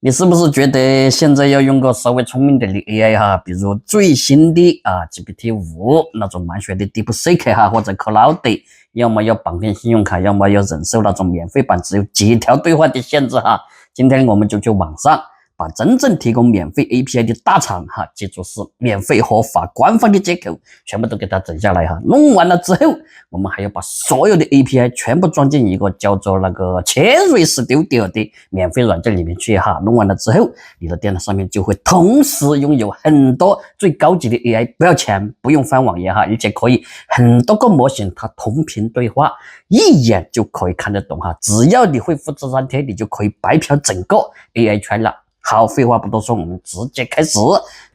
你是不是觉得现在要用个稍微聪明点的 AI 哈，比如最新的GPT5那种满血的 DeepSeek 哈，或者 Claude，要么要绑定信用卡，要么要忍受那种免费版只有几条对话的限制哈。今天我们就去网上把真正提供免费 API 的大厂哈，记住是免费合法官方的接口，全部都给它整下来哈。弄完了之后，我们还要把所有的 API 全部装进一个叫做那个 Cherry Studio 的免费软件里面去哈。弄完了之后，你的电脑上面就会同时拥有很多最高级的 AI， 不要钱，不用翻网页哈，而且可以很多个模型它同频对话，一眼就可以看得懂哈。只要你会复制粘贴，你就可以白嫖整个 AI 圈了。好，废话不多说，我们直接开始。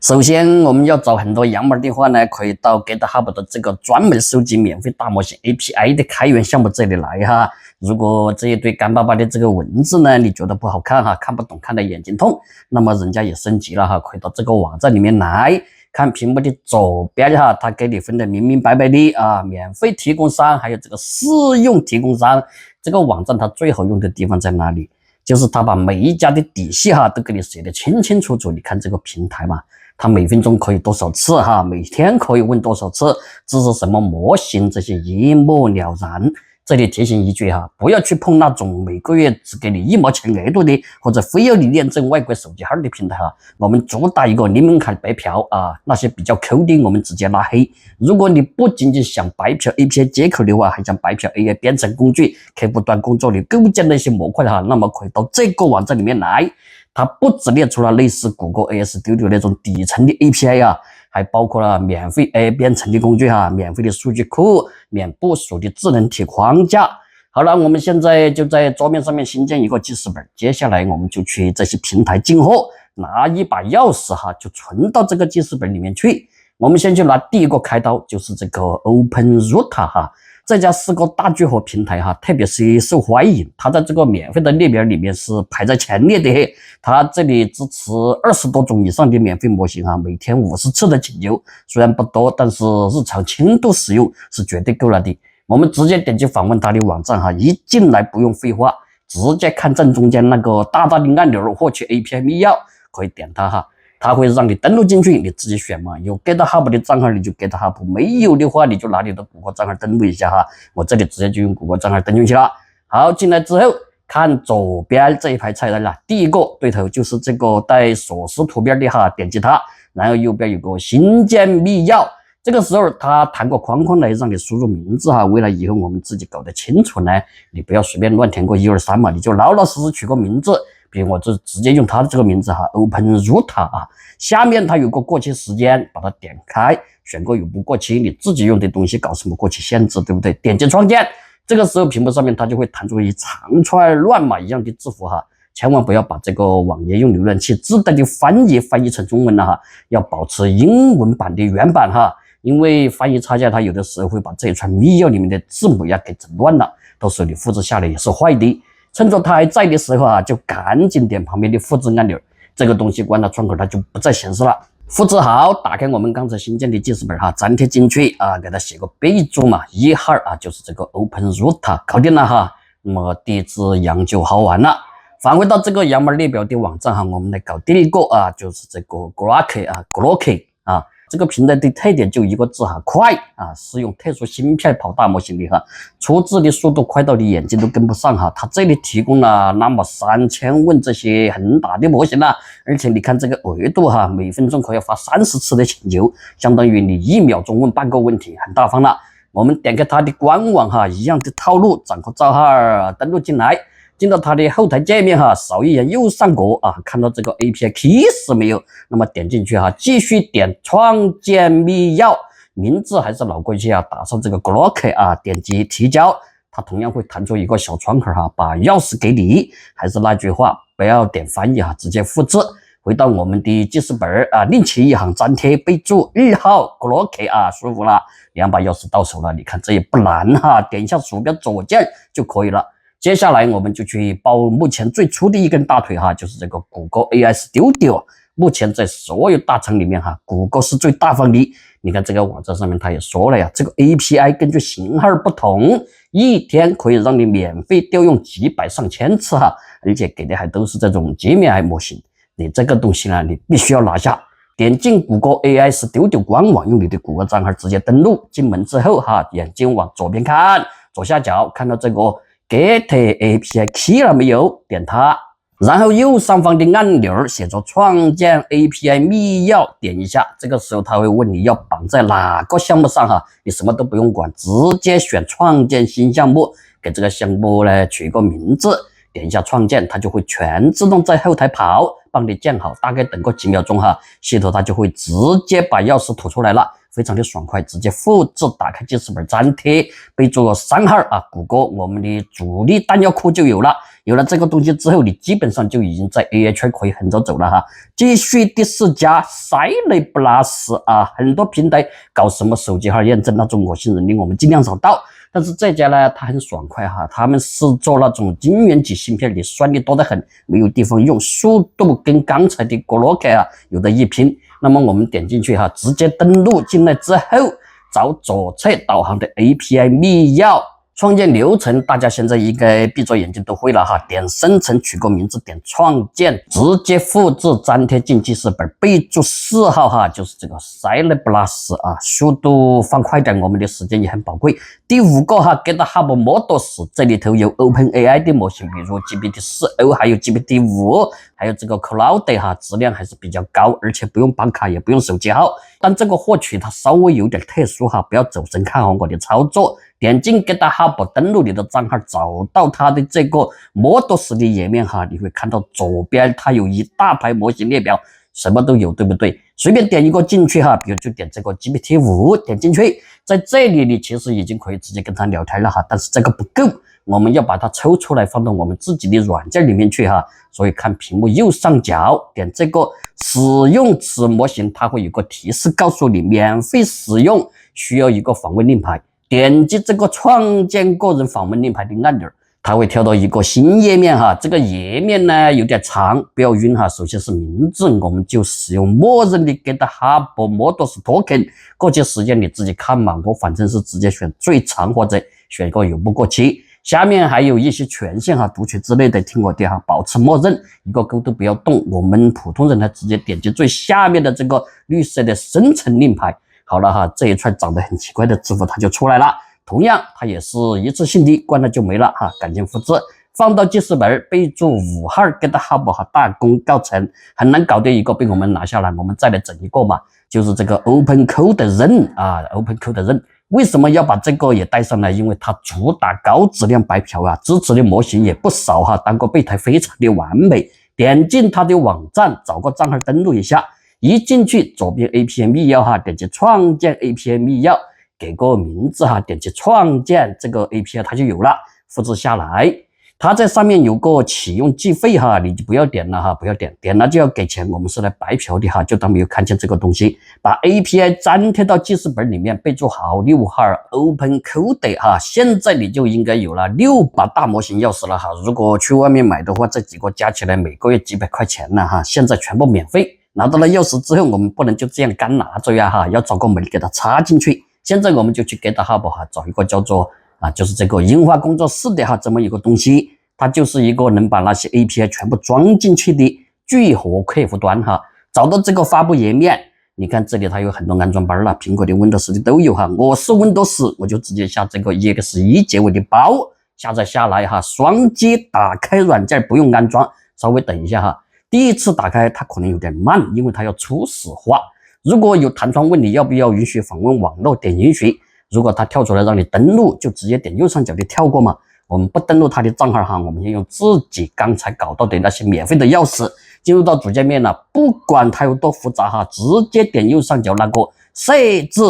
首先，我们要找很多洋门的话呢，可以到 GitHub 的这个专门收集免费大模型 API 的开源项目这里来哈。如果这一堆干巴巴的这个文字呢，你觉得不好看哈，看不懂，看得眼睛痛，那么人家也升级了哈，可以到这个网站里面来看屏幕的左边哈，它给你分得明明白白的啊，免费提供商还有这个试用提供商。这个网站它最好用的地方在哪里？就是他把每一家的底细哈都给你写得清清楚楚。你看这个平台嘛，它每分钟可以多少次哈，每天可以问多少次，支持什么模型，这些一目了然。这里提醒一句哈，不要去碰那种每个月只给你1毛钱额度的，或者非要你验证外国手机号的平台哈。我们主打一个零门槛白嫖啊，那些比较抠的我们直接拉黑。如果你不仅仅想白嫖 API 接口的话，还想白嫖 AI 编程工具、客户端工作里构建那些模块哈，那么可以到这个网站里面来。它不只列出了类似谷歌 AI Studio 那种底层的 API 啊，还包括了免费 AI 编程的工具哈，免费的数据库，免部署的智能体框架。好了，我们现在就在桌面上面新建一个记事本，接下来我们就去这些平台进货，拿一把钥匙哈，就存到这个记事本里面去。我们先去拿第一个开刀，就是这个 OpenRouter 哈。这家是个大聚合平台哈，特别是受欢迎。它在这个免费的列表里面是排在前列的。它这里支持20多种以上的免费模型哈，每天50次的请求，虽然不多，但是日常轻度使用是绝对够了的。我们直接点击访问它的网站哈，一进来不用废话，直接看正中间那个大大的按钮，获取 API 密钥，可以点它哈。它会让你登录进去，你自己选嘛。有 GitHub 的账号你就 GitHub， 没有的话你就拿你的谷歌账号登录一下哈。我这里直接就用谷歌账号登进去了。好，进来之后看左边这一排菜单了，第一个对头就是这个带锁匙图片的哈，点击它，然后右边有个新建密钥。这个时候它弹个框框来让你输入名字哈，为了以后我们自己搞得清楚呢，你不要随便乱填个123嘛，你就老老实实取个名字。比如我就直接用它的这个名字哈 ，OpenRouter 啊，下面它有个过期时间，把它点开，选个有不过期，你自己用的东西搞什么过期限制，对不对？点击创建，这个时候屏幕上面它就会弹出一长串乱码一样的字符哈，千万不要把这个网页用浏览器自带的翻译成中文了哈，要保持英文版的原版哈，因为翻译差价它有的时候会把这一串密钥里面的字母呀给整乱了，到时候你复制下来也是坏的。趁着它还在的时候啊，就赶紧点旁边的复制按钮，这个东西关了窗口它就不再显示了。复制好，打开我们刚才新建的记事本哈，粘贴进去啊，给它写个备注嘛，1号啊，就是这个 OpenRouter， 搞定了哈。那么第一次羊就好玩了。返回到这个羊毛列表的网站哈，我们来搞第一个啊，就是这个 Grok 啊。这个平台的特点就一个字哈，快啊！是用特殊芯片跑大模型的哈，出字的速度快到你眼睛都跟不上哈。它这里提供了那么3000问这些很大的模型了，而且你看这个额度哈，每分钟可以发30次的请求，相当于你1秒钟问半个问题，很大方了。我们点开它的官网哈，一样的套路，账号账号登录进来。进到它的后台界面哈，扫一眼右上角啊，看到这个 API keys 没有？那么点进去哈，继续点创建密钥，名字还是老规矩啊，打上这个 Grok 啊，点击提交，它同样会弹出一个小窗口哈，把钥匙给你。还是那句话，不要点翻译哈，直接复制。回到我们的记事本啊，另起一行粘贴备注2号 Grok 啊，舒服了，2把钥匙到手了。你看这也不难哈，点一下鼠标左键就可以了。接下来我们就去抱目前最粗的一根大腿哈，就是这个谷歌 AI Studio。目前在所有大厂里面哈，谷歌是最大方的。你看这个网站上面他也说了呀，这个 API 根据型号不同，一天可以让你免费调用几百上千次哈，而且给的还都是这种界面 AI 模型。你这个东西呢，你必须要拿下。点进谷歌 AI 是丢官网，用你的谷歌账号直接登录。进门之后哈，眼睛往左边看，左下角看到这个 Get API Key 了没有？点它。然后右上方的按钮写着创建 API 密钥，点一下，这个时候他会问你要绑在哪个项目上哈，你什么都不用管，直接选创建新项目，给这个项目呢取一个名字，点一下创建，它就会全自动在后台跑，帮你建好，大概等个几秒钟哈，系统它就会直接把钥匙吐出来了。非常的爽快，直接复制，打开记事本粘贴，备注3号啊，谷歌我们的主力弹药库就有了。有了这个东西之后，你基本上就已经在 AI 圈可以横着走了哈。继续第4家 Cyleblas 啊，很多平台搞什么手机号验证那种恶心人的，我们尽量少到。但是这家呢，它很爽快哈，他们是做那种晶圆级芯片，你算力多得很，没有地方用，速度跟刚才的 Grok 啊有的一拼。那么我们点进去哈，直接登录进来之后，找左侧导航的 API 密钥。创建流程大家现在应该闭着眼睛都会了哈，点生成取个名字，点创建，直接复制粘贴进记事本，备注4号哈，就是这个 Cyleblas 啊，速度放快点，我们的时间也很宝贵。第5个哈 GitHub Models， 这里头有 OpenAI 的模型，比如 GPT-4O， 还有 GPT-5， 还有这个 Cloud 哈，质量还是比较高，而且不用办卡，也不用手机号。但这个获取它稍微有点特殊哈，不要走神看我的操作。点进 GitHub 登录你的账号，找到它的这个 Models 的页面哈，你会看到左边它有一大排模型列表，什么都有，对不对？随便点一个进去哈，比如就点这个 GPT-5， 点进去，在这里你其实已经可以直接跟它聊天了哈，但是这个不够，我们要把它抽出来放到我们自己的软件里面去哈，所以看屏幕右上角，点这个使用此模型，它会有个提示告诉你免费使用，需要一个访问令牌。点击这个创建个人访问令牌的按钮，它会跳到一个新页面哈。这个页面呢有点长，不要晕哈。首先是名字，我们就使用默认的 GitHub Models Token。过期时间你自己看嘛，我反正是直接选最长或者选个永不过期。下面还有一些权限哈，读取之类的，听我的哈，保持默认，一个勾都不要动。我们普通人呢，直接点击最下面的这个绿色的生成令牌。好了哈，这一串长得很奇怪的字符它就出来了。同样，它也是一次性的，关了就没了哈。赶紧复制，放到记事本，备注5号 GitHub 哈，大功告成。很难搞的一个被我们拿下来，我们再来整一个嘛，就是这个 OpenCode Run 啊 ，OpenCode Run。为什么要把这个也带上来？因为它主打高质量白嫖啊，支持的模型也不少哈，单个备胎非常的完美。点进它的网站，找个账号登录一下。一进去，左边 API 密钥哈，点击创建 API 密钥，给个名字哈，点击创建这个 API 它就有了，复制下来。它在上面有个启用计费哈，你就不要点了哈，不要点，点了就要给钱，我们是来白嫖的哈，就当没有看见这个东西。把 API 粘贴到记事本里面，备注好6号 OpenCode 哈，现在你就应该有了6把大模型钥匙了哈。如果去外面买的话，这几个加起来每个月几百块钱呢哈，现在全部免费。拿到了钥匙之后，我们不能就这样干拿着呀哈，要找个门给它插进去。现在我们就去 GitHub 哈，找一个叫做就是这个樱花工作室的哈，这么一个东西，它就是一个能把那些 API 全部装进去的聚合客户端哈。找到这个发布页面，你看这里它有很多安装包了，苹果的 Windows 的都有哈。我是 Windows， 我就直接下这个 EXE 结尾的包，下载下来哈，双击打开软件，不用安装，稍微等一下哈。第一次打开它可能有点慢，因为它要初始化。如果有弹窗问你要不要允许访问网络，点允许。如果它跳出来让你登录，就直接点右上角的跳过嘛。我们不登录它的账号哈，我们要用自己刚才搞到的那些免费的钥匙。进入到主界面了，不管它有多复杂哈，直接点右上角那个设置，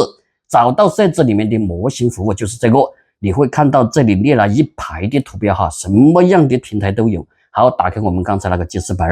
找到设置里面的模型服务，就是这个。你会看到这里列了一排的图标哈，什么样的平台都有。好，打开我们刚才那个记事本，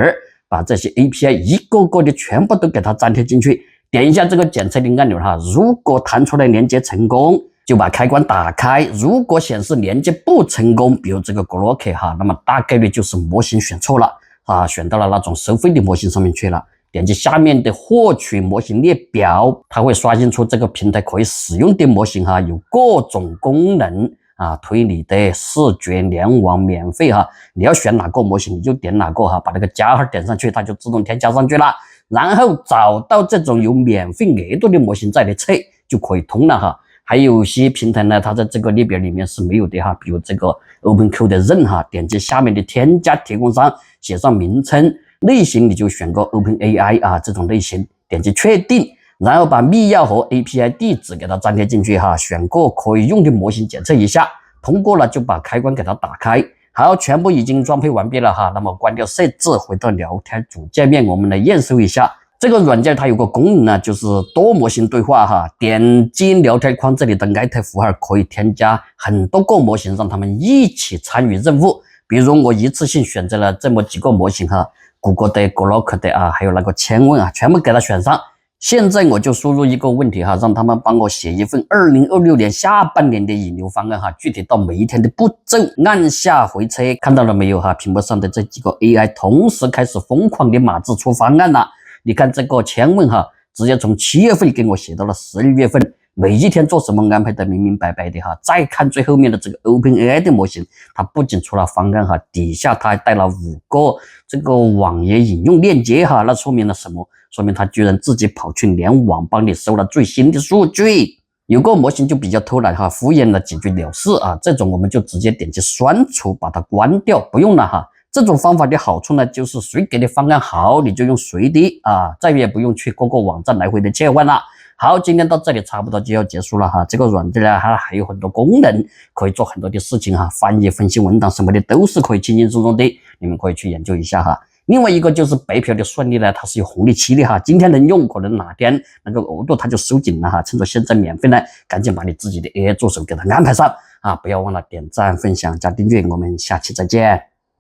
把这些 API 一个个的全部都给它粘贴进去，点一下这个检测的按钮哈，如果弹出来连接成功，就把开关打开。如果显示连接不成功，比如这个 Grok 哈，那么大概率就是模型选错了啊，选到了那种收费的模型上面去了。点击下面的获取模型列表，它会刷新出这个平台可以使用的模型哈，有各种功能啊，推理的、视觉、联网免费哈，你要选哪个模型你就点哪个哈，把那个加号点上去，它就自动添加上去了。然后找到这种有免费额度的模型再来测就可以通了哈。还有些平台呢，它在这个列表里面是没有的哈，比如这个 OpenQ 的任哈，点击下面的添加提供商，写上名称。类型你就选个 OpenAI 啊这种类型，点击确定，然后把密钥和 API 地址给它粘贴进去哈，选个可以用的模型检测一下，通过了就把开关给它打开。好，全部已经装配完毕了哈，那么关掉设置，回到聊天主界面，我们来验收一下。这个软件它有个功能呢，就是多模型对话哈，点击聊天框这里的艾特符号可以添加很多个模型，让他们一起参与任务。比如我一次性选择了这么几个模型哈。谷歌的、Grok 的啊，还有那个千问啊，全部给它选上。现在我就输入一个问题哈，让他们帮我写一份2026年下半年的引流方案哈，具体到每一天的步骤，按下回车，看到了没有哈？屏幕上的这几个 AI 同时开始疯狂的码字出方案了。你看这个千问哈，直接从7月份给我写到了12月份。每一天做什么安排的明明白白的哈，再看最后面的这个 OpenAI 的模型，它不仅出了方案哈，底下它还带了5个这个网页引用链接哈，那说明了什么？说明它居然自己跑去联网帮你收了最新的数据。有个模型就比较偷懒哈，敷衍了几句了事啊，这种我们就直接点击删除，把它关掉，不用了哈。这种方法的好处呢，就是谁给的方案好，你就用谁的啊，再也不用去各个网站来回的切换了。好，今天到这里差不多就要结束了哈。这个软件呢，它还有很多功能，可以做很多的事情哈，翻译、分析文档什么的都是可以轻轻松松的，你们可以去研究一下哈。另外一个就是白嫖的算力呢，它是有红利期的哈，今天能用，可能哪天那个额度它就收紧了哈。趁着现在免费呢，赶紧把你自己的 AI 助手给它安排上啊！不要忘了点赞、分享、加订阅，我们下期再见。